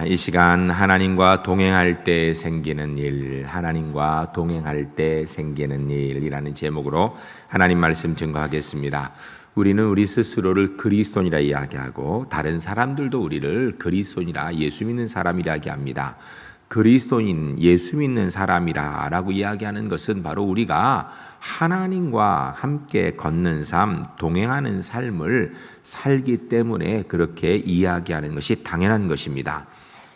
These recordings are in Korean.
이 시간 하나님과 동행할 때 생기는 일, 하나님과 동행할 때 생기는 일이라는 제목으로 하나님 말씀 증거하겠습니다. 우리는 우리 스스로를 그리스도인이라 이야기하고 다른 사람들도 우리를 그리스도인이라, 예수 믿는 사람이라 이야기합니다. 그리스도인, 예수 믿는 사람이라 라고 이야기하는 것은 바로 우리가 하나님과 함께 걷는 삶, 동행하는 삶을 살기 때문에 그렇게 이야기하는 것이 당연한 것입니다.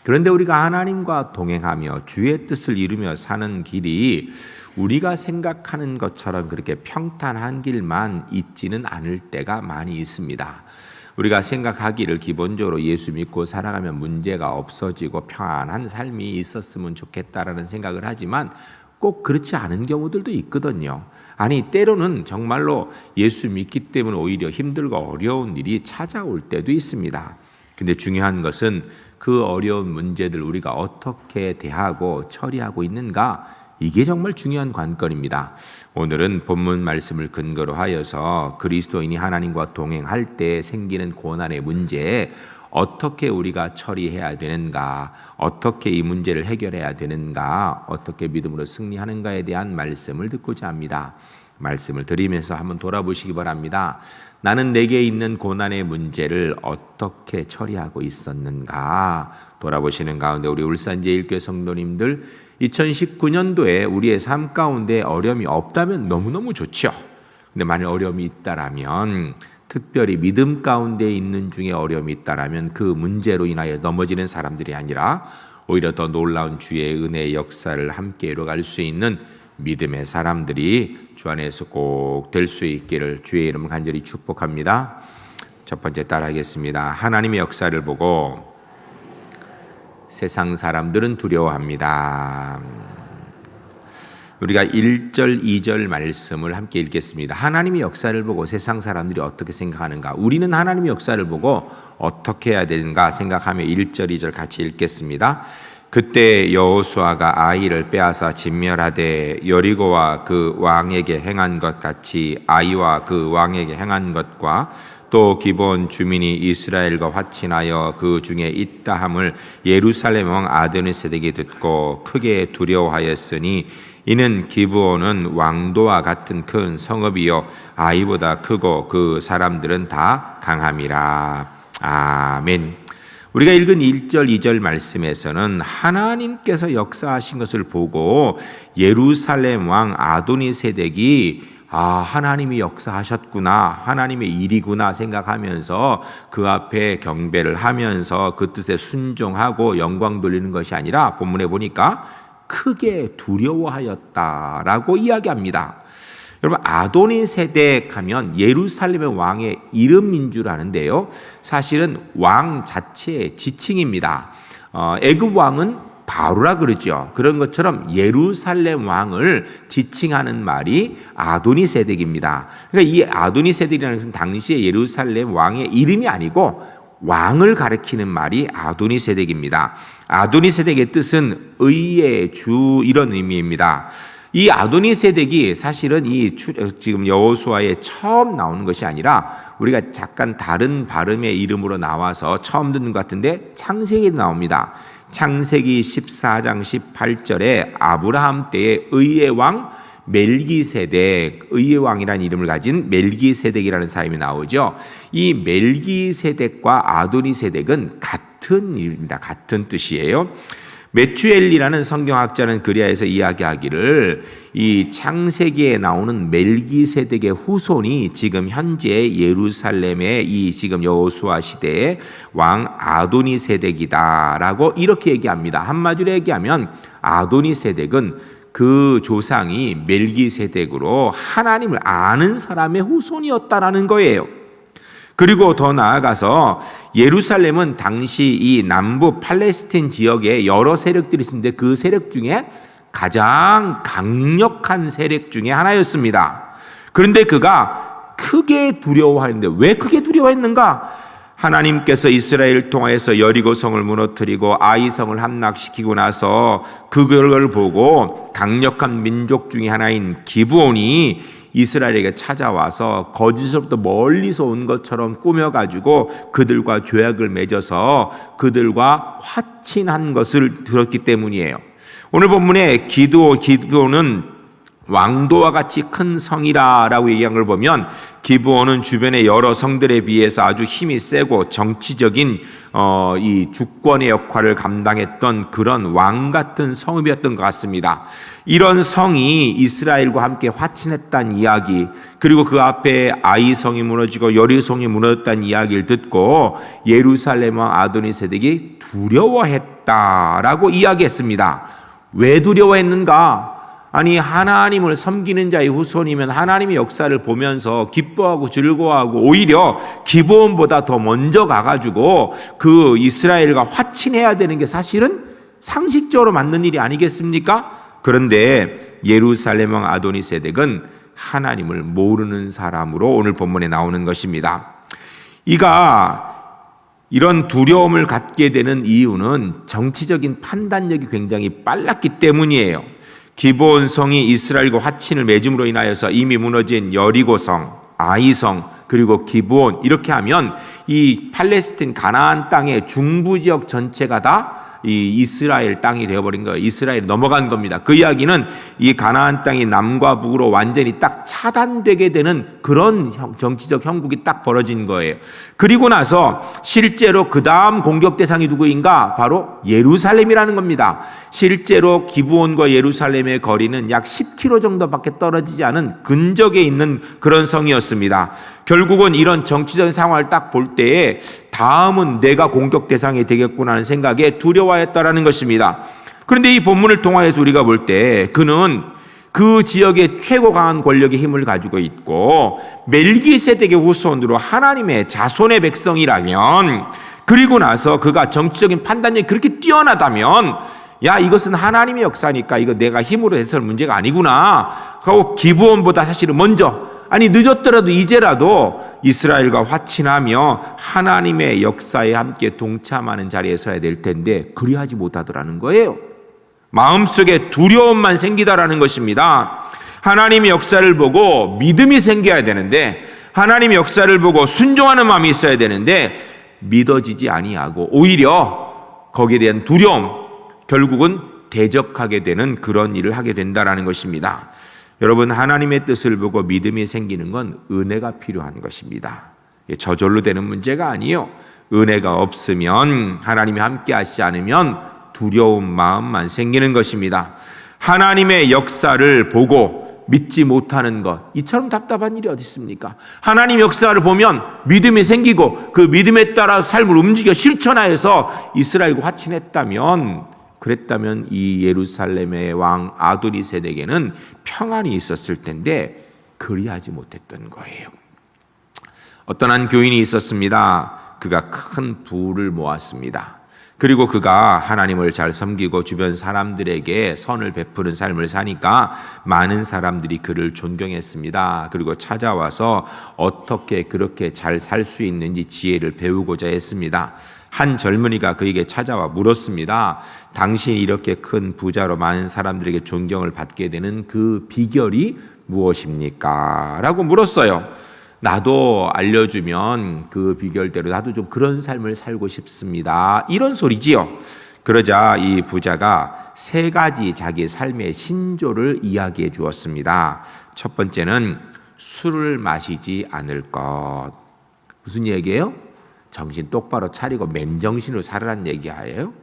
그런데 우리가 하나님과 동행하며 주의 뜻을 이루며 사는 길이 우리가 생각하는 것처럼 그렇게 평탄한 길만 있지는 않을 때가 많이 있습니다. 우리가 생각하기를 기본적으로 예수 믿고 살아가면 문제가 없어지고 평안한 삶이 있었으면 좋겠다라는 생각을 하지만 꼭 그렇지 않은 경우들도 있거든요. 아니, 때로는 정말로 예수 믿기 때문에 오히려 힘들고 어려운 일이 찾아올 때도 있습니다. 근데 중요한 것은 그 어려운 문제들 우리가 어떻게 대하고 처리하고 있는가, 이게 정말 중요한 관건입니다. 오늘은 본문 말씀을 근거로 하여서 그리스도인이 하나님과 동행할 때 생기는 고난의 문제에 어떻게 우리가 처리해야 되는가, 어떻게 이 문제를 해결해야 되는가, 어떻게 믿음으로 승리하는가에 대한 말씀을 듣고자 합니다. 말씀을 드리면서 한번 돌아보시기 바랍니다. 나는 내게 있는 고난의 문제를 어떻게 처리하고 있었는가 돌아보시는 가운데 우리 울산제일교회 성도님들, 2019년도에 우리의 삶 가운데 어려움이 없다면 너무너무 좋죠. 근데 만약 어려움이 있다라면, 특별히 믿음 가운데 있는 중에 어려움이 있다라면 그 문제로 인하여 넘어지는 사람들이 아니라 오히려 더 놀라운 주의 은혜의 역사를 함께 이뤄갈 수 있는 믿음의 사람들이 주 안에서 꼭 될 수 있기를 주의 이름을 간절히 축복합니다. 첫 번째 따라하겠습니다. 하나님의 역사를 보고 세상 사람들은 두려워합니다. 우리가 1절, 2절 말씀을 함께 읽겠습니다. 하나님의 역사를 보고 세상 사람들이 어떻게 생각하는가? 우리는 하나님의 역사를 보고 어떻게 해야 되는가 생각하며 1절, 2절 같이 읽겠습니다. 그때 여호수아가 아이를 빼앗아 진멸하되 여리고와 그 왕에게 행한 것 같이 아이와 그 왕에게 행한 것과 또 기브온 주민이 이스라엘과 화친하여 그 중에 있다함을 예루살렘 왕 아도니세덱이 듣고 크게 두려워하였으니 이는 기브온은 왕도와 같은 큰 성읍이요 아이보다 크고 그 사람들은 다 강함이라. 아멘. 우리가 읽은 1절, 2절 말씀에서는 하나님께서 역사하신 것을 보고 예루살렘 왕 아도니세덱이 하나님이 역사하셨구나, 하나님의 일이구나 생각하면서 그 앞에 경배를 하면서 그 뜻에 순종하고 영광 돌리는 것이 아니라 본문에 보니까 크게 두려워하였다라고 이야기합니다. 여러분, 아도니세덱 하면 예루살렘의 왕의 이름인 줄 아는데요, 사실은 왕 자체의 지칭입니다. 애굽 왕은 바로라 그러죠. 그런 것처럼 예루살렘 왕을 지칭하는 말이 아도니세덱입니다. 그러니까 이 아도니세덱이라는 것은 당시의 예루살렘 왕의 이름이 아니고 왕을 가리키는 말이 아도니세덱입니다. 아도니세덱의 뜻은 의의 주, 이런 의미입니다. 이 아도니세덱이 사실은 지금 여호수아에 처음 나오는 것이 아니라 우리가 잠깐 다른 발음의 이름으로 나와서 처음 듣는 것 같은데 창세기에 나옵니다. 창세기 14장 18절에 아브라함 때의 의의 왕 멜기세덱, 의의 왕이라는 이름을 가진 멜기세덱이라는 사람이 나오죠. 이 멜기세덱과 아도니세덱은 같은 이름입니다. 같은 뜻이에요. 메투엘이라는 성경학자는 그리하여서 이야기하기를 이 창세기에 나오는 멜기세덱의 후손이 지금 현재 예루살렘의 이 지금 여호수아 시대의 왕 아도니세덱이다라고 이렇게 얘기합니다. 한마디로 얘기하면 아도니세덱은 그 조상이 멜기세덱으로 하나님을 아는 사람의 후손이었다라는 거예요. 그리고 더 나아가서 예루살렘은 당시 이 남부 팔레스틴 지역에 여러 세력들이 있었는데 그 세력 중에 가장 강력한 세력 중에 하나였습니다. 그런데 그가 크게 두려워하는데 왜 크게 두려워했는가? 하나님께서 이스라엘을 통하여서 여리고성을 무너뜨리고 아이성을 함락시키고 나서 그걸 보고 강력한 민족 중에 하나인 기브온이 이스라엘에게 찾아와서 거짓으로부터 멀리서 온 것처럼 꾸며가지고 그들과 조약을 맺어서 그들과 화친한 것을 들었기 때문이에요. 오늘 본문에 기드온은 왕도와 같이 큰 성이라고 얘기한 걸 보면 기브온은 주변의 여러 성들에 비해서 아주 힘이 세고 정치적인 이 주권의 역할을 감당했던 그런 왕 같은 성읍이었던 것 같습니다. 이런 성이 이스라엘과 함께 화친했다는 이야기, 그리고 그 앞에 아이성이 무너지고 여리성이 무너졌다는 이야기를 듣고 예루살렘 왕 아도니세덱이 두려워했다라고 이야기했습니다. 왜 두려워했는가? 아니, 하나님을 섬기는 자의 후손이면 하나님의 역사를 보면서 기뻐하고 즐거워하고 오히려 기브온보다 더 먼저 가가지고 그 이스라엘과 화친해야 되는 게 사실은 상식적으로 맞는 일이 아니겠습니까? 그런데 예루살렘 왕 아도니세덱은 하나님을 모르는 사람으로 오늘 본문에 나오는 것입니다. 이가 이런 두려움을 갖게 되는 이유는 정치적인 판단력이 굉장히 빨랐기 때문이에요. 기브온 성이 이스라엘과 화친을 맺음으로 인하여서 이미 무너진 여리고성, 아이성, 그리고 기브온, 이렇게 하면 이 팔레스틴 가나안 땅의 중부 지역 전체가 다 이 이스라엘 땅이 되어버린 거예요. 이스라엘이 넘어간 겁니다. 그 이야기는 이 가나안 땅이 남과 북으로 완전히 딱 차단되게 되는 그런 정치적 형국이 딱 벌어진 거예요. 그리고 나서 실제로 그 다음 공격 대상이 누구인가? 바로 예루살렘이라는 겁니다. 실제로 기브온과 예루살렘의 거리는 약 10km 정도밖에 떨어지지 않은 근적에 있는 그런 성이었습니다. 결국은 이런 정치적인 상황을 딱 볼 때에 다음은 내가 공격 대상이 되겠구나 하는 생각에 두려워했다라는 것입니다. 그런데 이 본문을 통하여서 우리가 볼 때 그는 그 지역의 최고 강한 권력의 힘을 가지고 있고 멜기세덱의 후손으로 하나님의 자손의 백성이라면, 그리고 나서 그가 정치적인 판단력이 그렇게 뛰어나다면 야, 이것은 하나님의 역사니까 이거 내가 힘으로 해서는 문제가 아니구나 하고 기브온보다 사실은 먼저, 아니 늦었더라도 이제라도 이스라엘과 화친하며 하나님의 역사에 함께 동참하는 자리에 서야 될 텐데 그리하지 못하더라는 거예요. 마음속에 두려움만 생기다라는 것입니다. 하나님의 역사를 보고 믿음이 생겨야 되는데, 하나님의 역사를 보고 순종하는 마음이 있어야 되는데 믿어지지 아니하고 오히려 거기에 대한 두려움, 결국은 대적하게 되는 그런 일을 하게 된다라는 것입니다. 여러분, 하나님의 뜻을 보고 믿음이 생기는 건 은혜가 필요한 것입니다. 저절로 되는 문제가 아니에요. 은혜가 없으면, 하나님이 함께 하시지 않으면 두려운 마음만 생기는 것입니다. 하나님의 역사를 보고 믿지 못하는 것, 이처럼 답답한 일이 어디 있습니까? 하나님의 역사를 보면 믿음이 생기고 그 믿음에 따라 삶을 움직여 실천하여서 이스라엘과 화친했다면, 그랬다면 이 예루살렘의 왕 아도니세덱에게는 평안이 있었을 텐데 그리하지 못했던 거예요. 어떤 한 교인이 있었습니다. 그가 큰 부를 모았습니다. 그리고 그가 하나님을 잘 섬기고 주변 사람들에게 선을 베푸는 삶을 사니까 많은 사람들이 그를 존경했습니다. 그리고 찾아와서 어떻게 그렇게 잘 살 수 있는지 지혜를 배우고자 했습니다. 한 젊은이가 그에게 찾아와 물었습니다. 당신이 이렇게 큰 부자로 많은 사람들에게 존경을 받게 되는 그 비결이 무엇입니까? 라고 물었어요. 나도 알려주면 그 비결대로 나도 좀 그런 삶을 살고 싶습니다. 이런 소리지요. 그러자 이 부자가 3가지 자기 삶의 신조를 이야기해 주었습니다. 첫 번째는 술을 마시지 않을 것. 무슨 얘기예요? 정신 똑바로 차리고 맨정신으로 살아라는 얘기예요.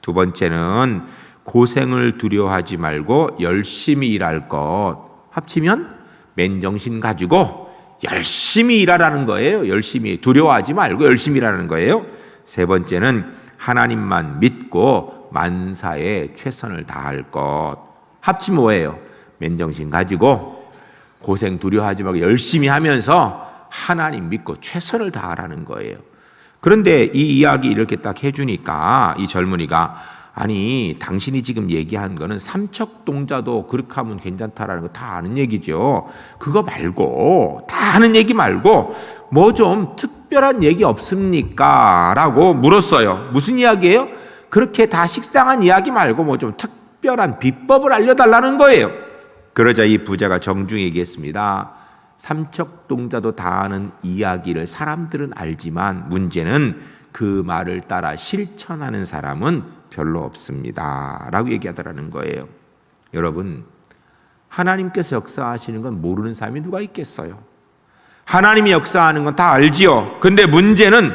두 번째는 고생을 두려워하지 말고 열심히 일할 것. 합치면 맨정신 가지고 열심히 일하라는 거예요. 열심히, 두려워하지 말고 열심히 일하는 거예요. 세 번째는 하나님만 믿고 만사에 최선을 다할 것. 합치면 뭐예요? 맨정신 가지고 고생 두려워하지 말고 열심히 하면서 하나님 믿고 최선을 다하라는 거예요. 그런데 이 이야기 이렇게 딱 해주니까 이 젊은이가, 아니 당신이 지금 얘기한 거는 삼척동자도 그렇게 하면 괜찮다라는 거 다 아는 얘기죠. 그거 말고, 다 아는 얘기 말고 뭐 좀 특별한 얘기 없습니까? 라고 물었어요. 무슨 이야기예요? 그렇게 다 식상한 이야기 말고 뭐 좀 특별한 비법을 알려달라는 거예요. 그러자 이 부자가 정중히 얘기했습니다. 삼척동자도 다 아는 이야기를 사람들은 알지만 문제는 그 말을 따라 실천하는 사람은 별로 없습니다 라고 얘기하더라는 거예요. 여러분, 하나님께서 역사하시는 건 모르는 사람이 누가 있겠어요? 하나님이 역사하는 건 다 알지요. 근데 문제는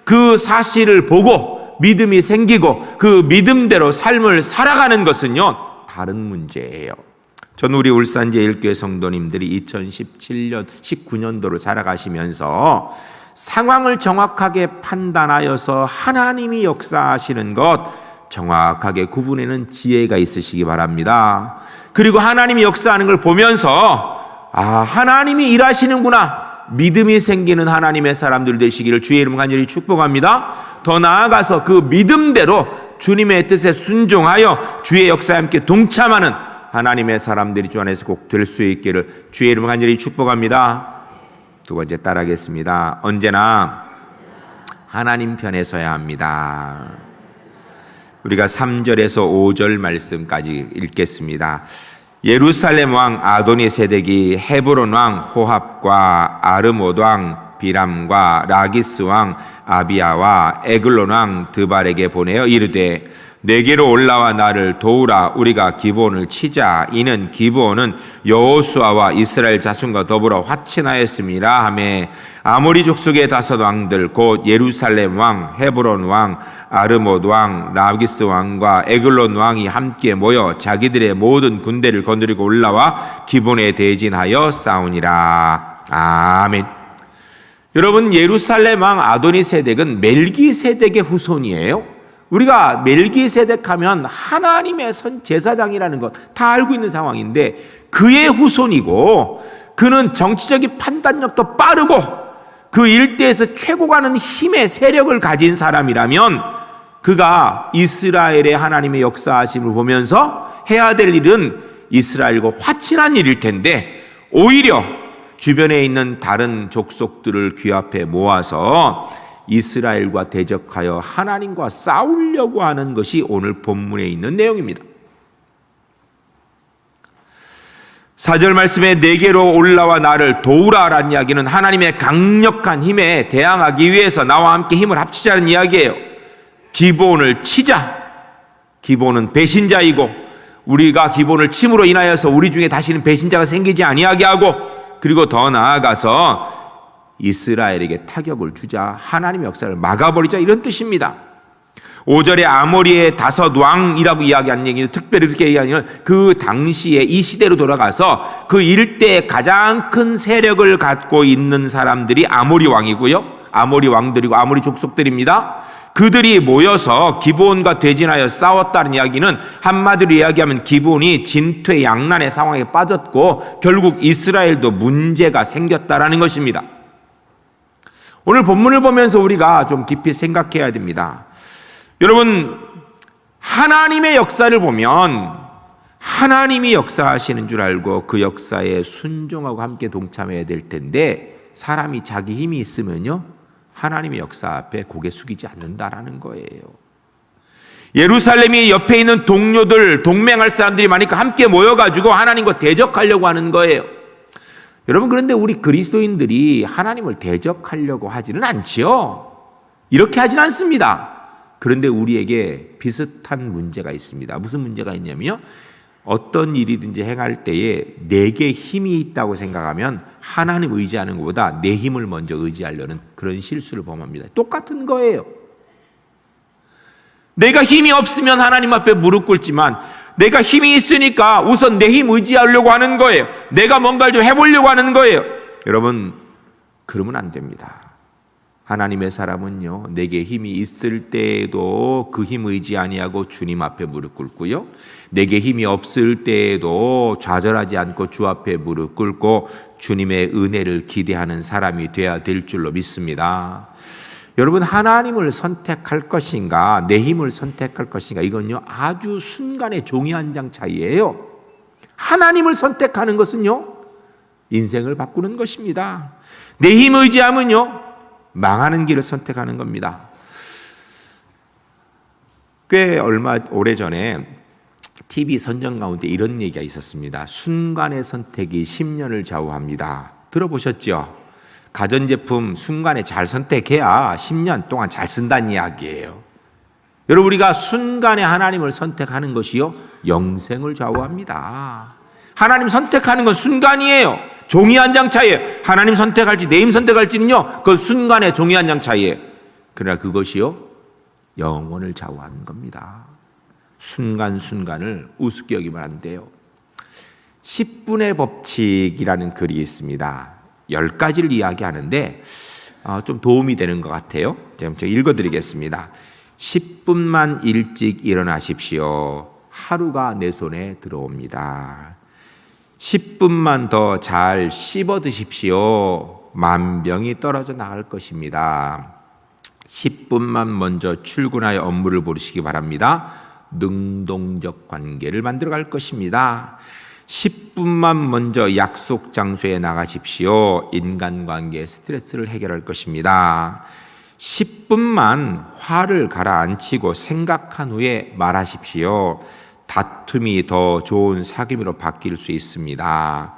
그 사실을 보고 믿음이 생기고 그 믿음대로 삶을 살아가는 것은요, 다른 문제예요. 전 우리 울산 제1교회 성도님들이 2017년, 19년도를 살아가시면서 상황을 정확하게 판단하여서 하나님이 역사하시는 것 정확하게 구분해내는 지혜가 있으시기 바랍니다. 그리고 하나님이 역사하는 걸 보면서 하나님이 일하시는구나, 믿음이 생기는 하나님의 사람들 되시기를 주의 이름으로 간절히 축복합니다. 더 나아가서 그 믿음대로 주님의 뜻에 순종하여 주의 역사에 함께 동참하는 하나님의 사람들이 주 안에서 꼭 될 수 있기를 주의 이름으로 간절히 축복합니다. 두 번째 따라하겠습니다. 언제나 하나님 편에 서야 합니다. 우리가 3절에서 5절 말씀까지 읽겠습니다. 예루살렘 왕 아도니세덱이 헤브론 왕 호합과 아르못 왕 비람과 라기스 왕 아비야와 에글론 왕 드발에게 보내어 이르되 내게로 올라와 나를 도우라. 우리가 기브온을 치자. 이는 기브온은 여호수아와 이스라엘 자손과 더불어 화친하였습니다 하매 아모리 족속의 다섯 왕들 곧 예루살렘 왕, 헤브론 왕, 아르못 왕, 라기스 왕과 에글론 왕이 함께 모여 자기들의 모든 군대를 거느리고 올라와 기브온에 대진하여 싸우니라. 아멘. 여러분, 예루살렘 왕 아도니세덱은 멜기세덱의 후손이에요. 우리가 멜기세덱 하면 하나님의 선 제사장이라는 것 다 알고 있는 상황인데 그의 후손이고 그는 정치적인 판단력도 빠르고 그 일대에서 최고 가는 힘의 세력을 가진 사람이라면 그가 이스라엘의 하나님의 역사하심을 보면서 해야 될 일은 이스라엘과 화친한 일일 텐데 오히려 주변에 있는 다른 족속들을 귀합해 모아서 이스라엘과 대적하여 하나님과 싸우려고 하는 것이 오늘 본문에 있는 내용입니다. 4절 말씀에 내게로 올라와 나를 도우라라는 이야기는 하나님의 강력한 힘에 대항하기 위해서 나와 함께 힘을 합치자는 이야기예요. 기브온을 치자. 기브온은 배신자이고 우리가 기브온을 침으로 인하여서 우리 중에 다시는 배신자가 생기지 아니하게 하고 그리고 더 나아가서 이스라엘에게 타격을 주자, 하나님의 역사를 막아버리자, 이런 뜻입니다. 5절에 아모리의 다섯 왕이라고 이야기하는 얘기는 특별히 그렇게 얘기하는 그 당시에 이 시대로 돌아가서 그 일대에 가장 큰 세력을 갖고 있는 사람들이 아모리 왕이고요, 아모리 왕들이고 아모리 족속들입니다. 그들이 모여서 기브온과 대진하여 싸웠다는 이야기는 한마디로 이야기하면 기브온이 진퇴양난의 상황에 빠졌고 결국 이스라엘도 문제가 생겼다라는 것입니다. 오늘 본문을 보면서 우리가 좀 깊이 생각해야 됩니다. 여러분, 하나님의 역사를 보면 하나님이 역사하시는 줄 알고 그 역사에 순종하고 함께 동참해야 될 텐데 사람이 자기 힘이 있으면요 하나님의 역사 앞에 고개 숙이지 않는다라는 거예요. 예루살렘이 옆에 있는 동료들, 동맹할 사람들이 많으니까 함께 모여가지고 하나님과 대적하려고 하는 거예요. 여러분, 그런데 우리 그리스도인들이 하나님을 대적하려고 하지는 않지요. 이렇게 하지는 않습니다. 그런데 우리에게 비슷한 문제가 있습니다. 무슨 문제가 있냐면요, 어떤 일이든지 행할 때에 내게 힘이 있다고 생각하면 하나님 의지하는 것보다 내 힘을 먼저 의지하려는 그런 실수를 범합니다. 똑같은 거예요. 내가 힘이 없으면 하나님 앞에 무릎 꿇지만 내가 힘이 있으니까 우선 내 힘 의지하려고 하는 거예요. 내가 뭔가를 좀 해보려고 하는 거예요. 여러분, 그러면 안 됩니다. 하나님의 사람은요, 내게 힘이 있을 때에도 그 힘 의지 아니하고 주님 앞에 무릎 꿇고요, 내게 힘이 없을 때에도 좌절하지 않고 주 앞에 무릎 꿇고 주님의 은혜를 기대하는 사람이 되어야 될 줄로 믿습니다. 여러분, 하나님을 선택할 것인가 내 힘을 선택할 것인가, 이건요 아주 순간의 종이 한 장 차이예요. 하나님을 선택하는 것은요 인생을 바꾸는 것입니다. 내 힘 의지하면요 망하는 길을 선택하는 겁니다. 꽤 오래전에 TV 선전 가운데 이런 얘기가 있었습니다. 순간의 선택이 10년을 좌우합니다. 들어보셨죠? 가전제품 순간에 잘 선택해야 10년 동안 잘 쓴다는 이야기예요. 여러분, 우리가 순간에 하나님을 선택하는 것이요, 영생을 좌우합니다. 하나님 선택하는 건 순간이에요. 종이 한 장 차이에요. 하나님 선택할지 내임 선택할지는요, 그 순간에 종이 한 장 차이에요. 그러나 그것이요, 영혼을 좌우하는 겁니다. 순간순간을 우습게 여기면 안 돼요. 10분의 법칙이라는 글이 있습니다. 10가지를 이야기하는데 좀 도움이 되는 것 같아요. 제가 읽어드리겠습니다. 10분만 일찍 일어나십시오. 하루가 내 손에 들어옵니다. 10분만 더 잘 씹어 드십시오. 만병이 떨어져 나갈 것입니다. 10분만 먼저 출근하여 업무를 보시기 바랍니다. 능동적 관계를 만들어갈 것입니다. 10분만 먼저 약속 장소에 나가십시오. 인간관계 스트레스를 해결할 것입니다. 10분만 화를 가라앉히고 생각한 후에 말하십시오. 다툼이 더 좋은 사귐으로 바뀔 수 있습니다.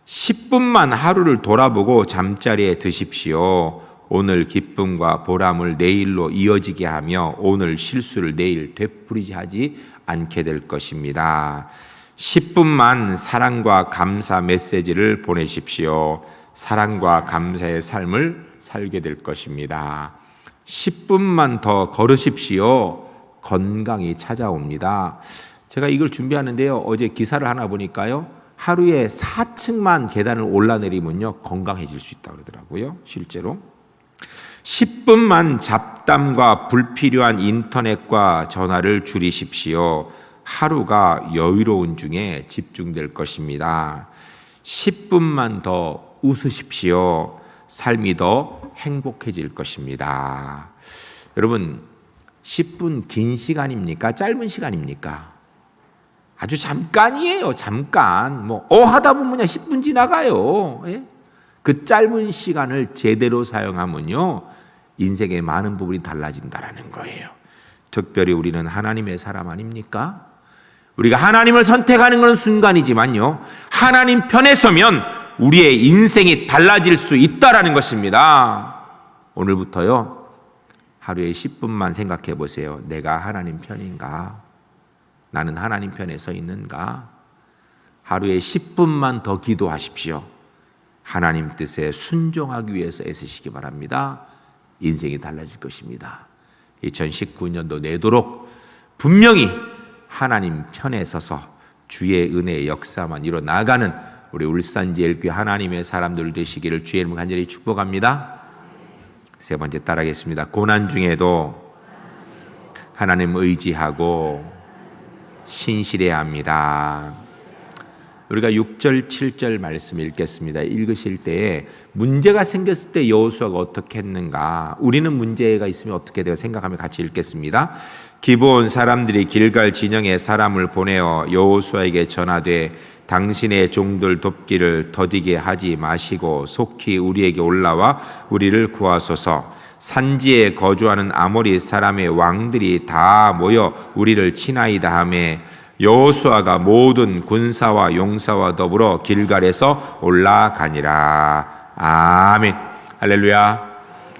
10분만 하루를 돌아보고 잠자리에 드십시오. 오늘 기쁨과 보람을 내일로 이어지게 하며 오늘 실수를 내일 되풀이지 하지 않게 될 것입니다. 10분만 사랑과 감사 메시지를 보내십시오. 사랑과 감사의 삶을 살게 될 것입니다. 10분만 더 걸으십시오. 건강이 찾아옵니다. 제가 이걸 준비하는데요, 어제 기사를 하나 보니까요, 하루에 4층만 계단을 올라내리면요 건강해질 수 있다고 그러더라고요. 실제로 10분만 잡담과 불필요한 인터넷과 전화를 줄이십시오. 하루가 여유로운 중에 집중될 것입니다. 10분만 더 웃으십시오. 삶이 더 행복해질 것입니다. 여러분, 10분 긴 시간입니까? 짧은 시간입니까? 아주 잠깐이에요. 잠깐. 하다 보면 10분 지나가요. 예? 그 짧은 시간을 제대로 사용하면요, 인생의 많은 부분이 달라진다라는 거예요. 특별히 우리는 하나님의 사람 아닙니까? 우리가 하나님을 선택하는 건 순간이지만요, 하나님 편에 서면 우리의 인생이 달라질 수 있다라는 것입니다. 오늘부터요, 하루에 10분만 생각해 보세요. 내가 하나님 편인가? 나는 하나님 편에 서 있는가? 하루에 10분만 더 기도하십시오. 하나님 뜻에 순종하기 위해서 애쓰시기 바랍니다. 인생이 달라질 것입니다. 2019년도 내도록 분명히 하나님 편에 서서 주의 은혜의 역사만 이뤄 나가는 우리 울산제일교회 하나님의 사람들 되시기를 주의 이름으로 간절히 축복합니다. 세 번째 따라하겠습니다. 고난 중에도 하나님 의지하고 신실해야 합니다. 우리가 6절, 7절 말씀 읽겠습니다. 읽으실 때에 문제가 생겼을 때 여호수아가 어떻게 했는가, 우리는 문제가 있으면 어떻게 돼요 생각하며 같이 읽겠습니다. 기브온 사람들이 길갈 진영에 사람을 보내어 여호수아에게 전하되 당신의 종들 돕기를 더디게 하지 마시고 속히 우리에게 올라와 우리를 구하소서. 산지에 거주하는 아모리 사람의 왕들이 다 모여 우리를 치나이다 하매 여호수아가 모든 군사와 용사와 더불어 길갈에서 올라가니라. 아멘. 할렐루야.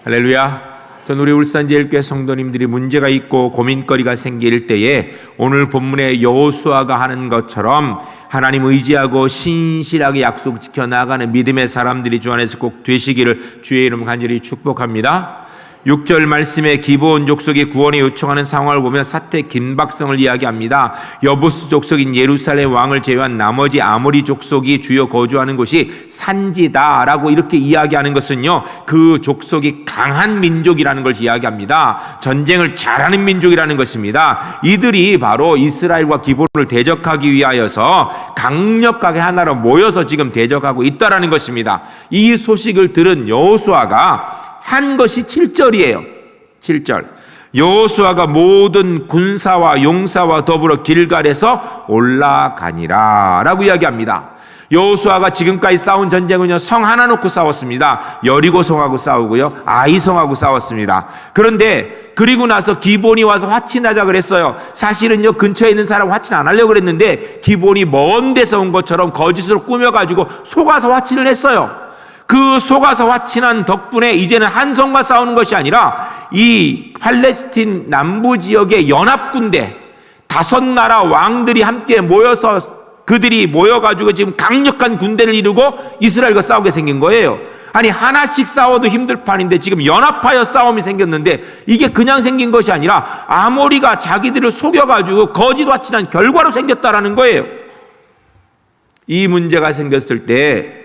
할렐루야. 전 우리 울산제일교회 성도님들이 문제가 있고 고민거리가 생길 때에 오늘 본문의 여호수아가 하는 것처럼 하나님 의지하고 신실하게 약속 지켜나가는 믿음의 사람들이 주 안에서 꼭 되시기를 주의 이름 간절히 축복합니다. 6절 말씀에 기브온 족속이 구원에 요청하는 상황을 보면 사태 긴박성을 이야기합니다. 여부스 족속인 예루살렘 왕을 제외한 나머지 아모리 족속이 주요 거주하는 곳이 산지다라고 이렇게 이야기하는 것은요, 그 족속이 강한 민족이라는 걸 이야기합니다. 전쟁을 잘하는 민족이라는 것입니다. 이들이 바로 이스라엘과 기브온을 대적하기 위하여서 강력하게 하나로 모여서 지금 대적하고 있다라는 것입니다. 이 소식을 들은 여호수아가 한 것이 7절이에요. 7절. 여호수아가 모든 군사와 용사와 더불어 길갈에서 올라가니라 라고 이야기합니다. 여호수아가 지금까지 싸운 전쟁은요, 성 하나 놓고 싸웠습니다. 여리고성하고 싸우고요, 아이성하고 싸웠습니다. 그런데 그리고 나서 기본이 와서 화친하자 그랬어요. 사실은요, 근처에 있는 사람 화친 안 하려고 그랬는데 기본이 먼 데서 온 것처럼 거짓으로 꾸며가지고 속아서 화친을 했어요. 그 속아서 화친한 덕분에 이제는 한 성과 싸우는 것이 아니라 이 팔레스틴 남부 지역의 연합군대 5나라 왕들이 함께 모여서 그들이 모여가지고 지금 강력한 군대를 이루고 이스라엘과 싸우게 생긴 거예요. 아니, 하나씩 싸워도 힘들 판인데 지금 연합하여 싸움이 생겼는데 이게 그냥 생긴 것이 아니라 아모리가 자기들을 속여가지고 거짓 화친한 결과로 생겼다라는 거예요. 이 문제가 생겼을 때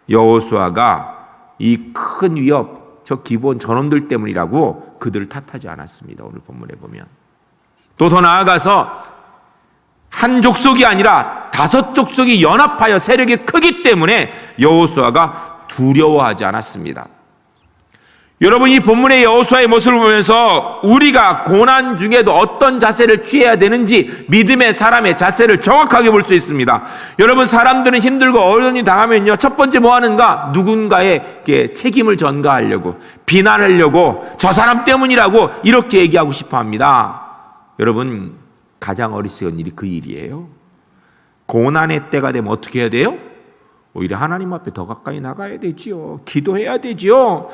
여호수아가 이 큰 위협, 저 기본 저놈들 때문이라고 그들을 탓하지 않았습니다. 오늘 본문에 보면. 또 더 나아가서 한 족속이 아니라 5 족속이 연합하여 세력이 크기 때문에 여호수아가 두려워하지 않았습니다. 여러분, 이 본문의 여호수아의 모습을 보면서 우리가 고난 중에도 어떤 자세를 취해야 되는지 믿음의 사람의 자세를 정확하게 볼 수 있습니다. 여러분, 사람들은 힘들고 어려움이 당하면요, 첫 번째 뭐 하는가? 누군가에게 책임을 전가하려고, 비난하려고, 저 사람 때문이라고 이렇게 얘기하고 싶어 합니다. 여러분, 가장 어리석은 일이 그 일이에요. 고난의 때가 되면 어떻게 해야 돼요? 오히려 하나님 앞에 더 가까이 나가야 되지요. 기도해야 되지요.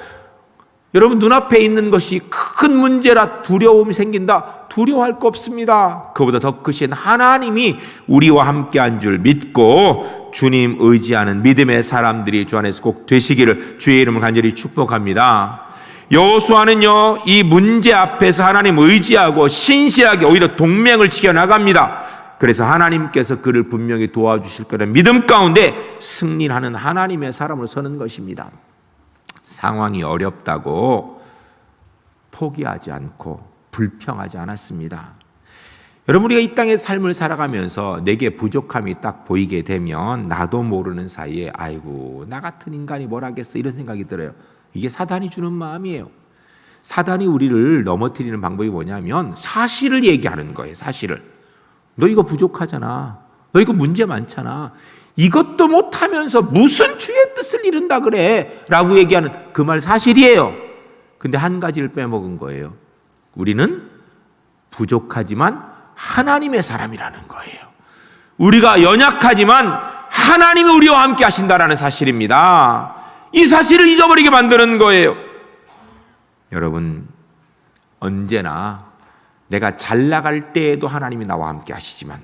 여러분, 눈앞에 있는 것이 큰 문제라 두려움이 생긴다. 두려워할 거 없습니다. 그보다 더 크신 하나님이 우리와 함께한 줄 믿고 주님 의지하는 믿음의 사람들이 주 안에서 꼭 되시기를 주의 이름을 간절히 축복합니다. 여호수아는요, 이 문제 앞에서 하나님 의지하고 신실하게 오히려 동맹을 지켜나갑니다. 그래서 하나님께서 그를 분명히 도와주실 거라는 믿음 가운데 승리하는 하나님의 사람으로 서는 것입니다. 상황이 어렵다고 포기하지 않고 불평하지 않았습니다. 여러분, 우리가 이 땅의 삶을 살아가면서 내게 부족함이 딱 보이게 되면 나도 모르는 사이에 아이고, 나 같은 인간이 뭘 하겠어, 이런 생각이 들어요. 이게 사단이 주는 마음이에요. 사단이 우리를 넘어뜨리는 방법이 뭐냐면 사실을 얘기하는 거예요. 사실을. 너 이거 부족하잖아. 너 이거 문제 많잖아. 이것도 못하면서 무슨 주의 뜻을 이룬다 그래 라고 얘기하는 그 말 사실이에요. 근데 한 가지를 빼먹은 거예요. 우리는 부족하지만 하나님의 사람이라는 거예요. 우리가 연약하지만 하나님이 우리와 함께 하신다라는 사실입니다. 이 사실을 잊어버리게 만드는 거예요. 여러분, 언제나 내가 잘 나갈 때에도 하나님이 나와 함께 하시지만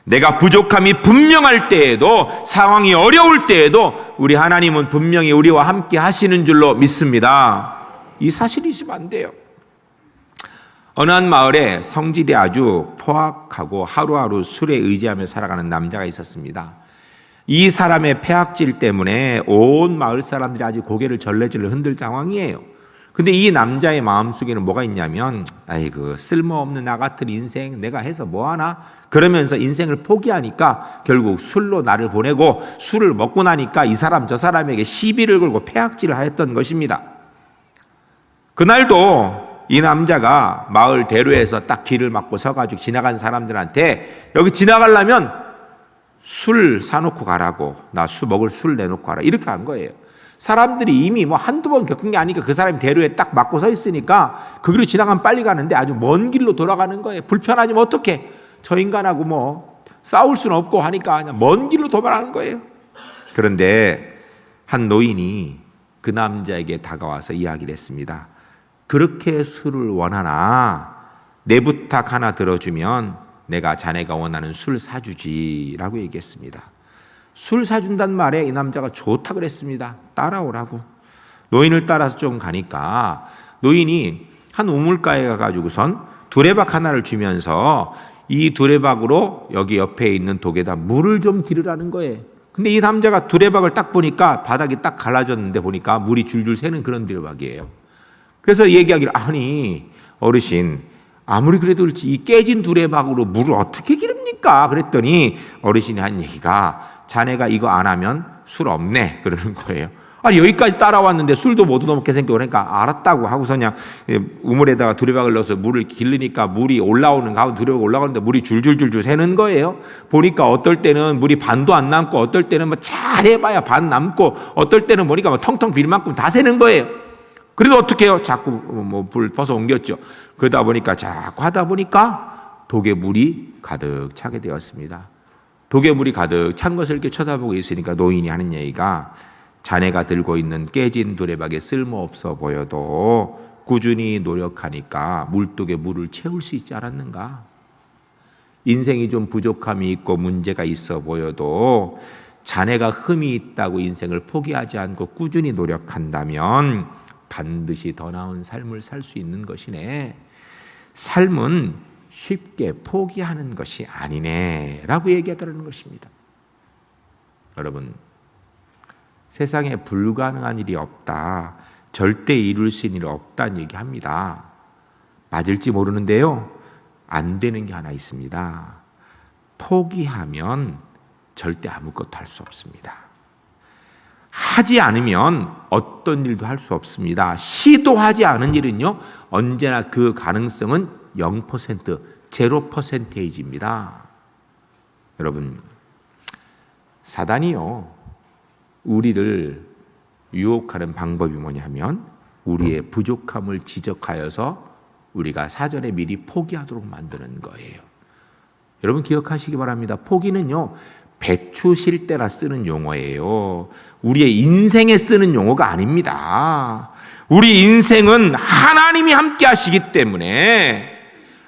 내가 부족함이 분명할 때에도, 상황이 어려울 때에도 우리 하나님은 분명히 우리와 함께 하시는 줄로 믿습니다. 이 사실이 있으면 안 돼요. 어느 한 마을에 성질이 아주 포악하고 하루하루 술에 의지하며 살아가는 남자가 있었습니다. 이 사람의 폐악질 때문에 온 마을 사람들이 아주 고개를 절레절레 흔들 상황이에요. 근데 이 남자의 마음속에는 뭐가 있냐면, 아이고, 쓸모없는 나 같은 인생 내가 해서 뭐하나? 그러면서 인생을 포기하니까 결국 술로 나를 보내고, 술을 먹고 나니까 이 사람 저 사람에게 시비를 걸고 폐악질을 하였던 것입니다. 그날도 이 남자가 마을 대로에서 딱 길을 막고 서가지고 지나간 사람들한테 여기 지나가려면 술 사놓고 가라고, 나 먹을 술 내놓고 가라, 이렇게 한 거예요. 사람들이 이미 뭐 한두 번 겪은 게 아니니까 그 사람이 대로에 딱 막고 서 있으니까 그 길로 지나가면 빨리 가는데 아주 먼 길로 돌아가는 거예요. 불편하지면 어떡해. 저 인간하고 뭐 싸울 수는 없고 하니까 그냥 먼 길로 도망하는 거예요. 그런데 한 노인이 그 남자에게 다가와서 이야기를 했습니다. 그렇게 술을 원하나 내 부탁 하나 들어주면 내가 자네가 원하는 술 사주지라고 얘기했습니다. 술 사준단 말에 이 남자가 좋다 그랬습니다. 따라오라고. 노인을 따라서 좀 가니까 노인이 한 우물가에 가가지고선 두레박 하나를 주면서 이 두레박으로 여기 옆에 있는 독에다 물을 좀 기르라는 거예요. 근데 이 남자가 두레박을 딱 보니까 바닥이 딱 갈라졌는데 보니까 물이 줄줄 새는 그런 두레박이에요. 그래서 얘기하기를, 아니 어르신, 아무리 그래도 그렇지 이 깨진 두레박으로 물을 어떻게 기릅니까? 그랬더니 어르신이 한 얘기가, 자네가 이거 안 하면 술 없네, 그러는 거예요. 아니 여기까지 따라왔는데 술도 못 얻어먹게 생겨. 그러니까 알았다고 하고서 그냥 우물에다가 두레박을 넣어서 물을 기르니까 물이 올라오는 가운데 두레박 올라가는데 물이 줄줄줄줄 새는 거예요. 보니까 어떨 때는 물이 반도 안 남고 어떨 때는 뭐 잘해봐야 반 남고 어떨 때는 보니까 뭐 텅텅 빌 만큼 다 새는 거예요. 그래도 어떻게 해요? 자꾸 뭐 불 퍼서 옮겼죠. 그러다 보니까 자꾸 하다 보니까 독에 물이 가득 차게 되었습니다. 독에 물이 가득 찬 것을 이렇게 쳐다보고 있으니까 노인이 하는 얘기가 자네가 들고 있는 깨진 두레박에 쓸모없어 보여도 꾸준히 노력하니까 물독에 물을 채울 수 있지 않았는가? 인생이 좀 부족함이 있고 문제가 있어 보여도 자네가 흠이 있다고 인생을 포기하지 않고 꾸준히 노력한다면 반드시 더 나은 삶을 살 수 있는 것이네. 삶은 쉽게 포기하는 것이 아니네 라고 얘기하더라는 것입니다. 여러분, 세상에 불가능한 일이 없다, 절대 이룰 수 있는 일이 없다는 얘기합니다. 맞을지 모르는데요, 안 되는 게 하나 있습니다. 포기하면 절대 아무것도 할 수 없습니다. 하지 않으면 어떤 일도 할 수 없습니다. 시도하지 않은 일은요, 언제나 그 가능성은 0%, 0%입니다. 여러분, 사단이요, 우리를 유혹하는 방법이 뭐냐면 우리의 부족함을 지적하여서 우리가 사전에 미리 포기하도록 만드는 거예요. 여러분 기억하시기 바랍니다. 포기는요, 배추 실 때나 쓰는 용어예요. 우리의 인생에 쓰는 용어가 아닙니다. 우리 인생은 하나님이 함께 하시기 때문에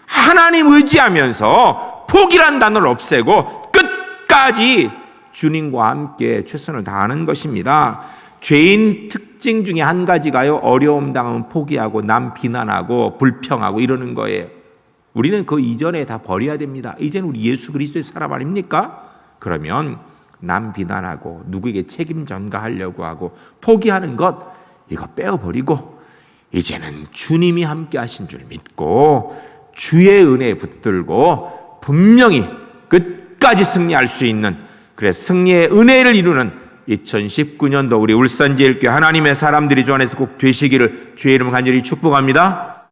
하나님 의지하면서 포기란 단어를 없애고 끝까지 주님과 함께 최선을 다하는 것입니다. 죄인 특징 중에 한 가지가요, 어려움 당하면 포기하고 남 비난하고 불평하고 이러는 거예요. 우리는 그 이전에 다 버려야 됩니다. 이제는 우리 예수 그리스도의 사람 아닙니까? 그러면 남 비난하고 누구에게 책임 전가하려고 하고 포기하는 것, 이거 빼어버리고 이제는 주님이 함께 하신 줄 믿고 주의 은혜에 붙들고 분명히 끝까지 승리할 수 있는, 그래서 승리의 은혜를 이루는 2019년도 우리 울산제일교회 하나님의 사람들이 주 안에서 꼭 되시기를 주의 이름으로 간절히 축복합니다.